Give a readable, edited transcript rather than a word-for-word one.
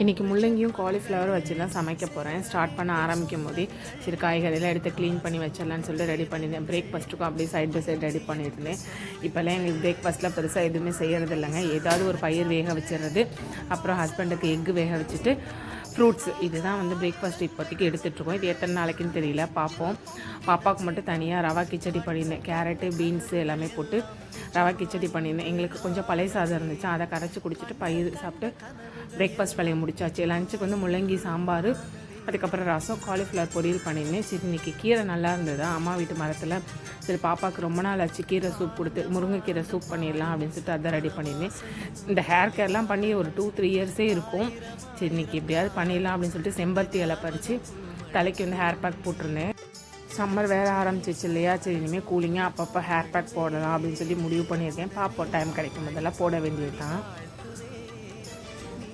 இன்றைக்கி முள்ளங்கியும் காலிஃப்ளவர் வச்சு தான் சமைக்க போகிறேன். ஸ்டார்ட் பண்ண ஆரம்பிக்கும் போதே சரி காய்கறியெல்லாம் எடுத்து க்ளீன் பண்ணி வச்சிடலான்னு சொல்லிட்டு ரெடி பண்ணியிருந்தேன். பிரேக்ஃபாஸ்ட்டுக்கும் அப்படியே சைட் பை சைடு ரெடி பண்ணியிருந்தேன். இப்போல்லாம் எங்களுக்கு பிரேக்ஃபாஸ்ட்டில் பெருசாக எதுவுமே செய்கிறது இல்லைங்க. ஏதாவது ஒரு பயிர் வேக வச்சிடுறது, அப்புறம் ஹஸ்பண்டுக்கு எக்கு வேக வச்சுட்டு ஃப்ரூட்ஸ் இதுதான் பிரேக்ஃபாஸ்ட் இப்போதைக்கு எடுத்துகிட்ருக்கோம். இது எத்தனை நாளைக்குன்னு தெரியல, பார்ப்போம். பாப்பாவுக்கு மட்டும் தனியாக ரவா கிச்சடி பண்ணியிருந்தேன். கேரட்டு பீன்ஸு எல்லாமே போட்டு ரவா கிச்சடி பண்ணியிருந்தேன். எங்களுக்கு கொஞ்சம் பழைய சாதம் இருந்துச்சு, அதை கரைச்சி குடிச்சிட்டு பயிர் சாப்பிட்டு பிரேக்ஃபாஸ்ட் வேலையை முடிச்சாச்சு. லஞ்சுக்கு முள்ளங்கி சாம்பார், அதுக்கப்புறம் ரசம், காலிஃப்ளவர் பொரியல் பண்ணியிருந்தேன். சரி இன்றைக்கி கீரை நல்லா இருந்தது அம்மா வீட்டு மரத்தில். சரி பாப்பாவுக்கு ரொம்ப நாள் ஆச்சு கீரை சூப் கொடுத்து, முருங்கைக்கீரை சூப் பண்ணிடலாம் அப்படின்னு சொல்லிட்டு அதை ரெடி பண்ணியிருந்தேன். இந்த ஹேர் கேர்லாம் பண்ணி ஒரு 2-3 இயர்ஸே இருக்கும். சரி இன்றைக்கி எப்படியாவது பண்ணிடலாம் அப்படின்னு சொல்லிட்டு செம்பருத்தி இலை பறித்து தலைக்கு ஹேர் பேக் போட்டிருந்தேன். சம்மர் வேறு ஆரம்பிச்சிச்சு இல்லையா, சரி இனிமேல் கூலிங்காக அப்பப்போ ஹேர் பேக் போடலாம் அப்படின்னு சொல்லி முடிவு பண்ணியிருக்கேன். பார்ப்போம், டைம் கிடைக்கும் போதெல்லாம் போட வேண்டியது தான்.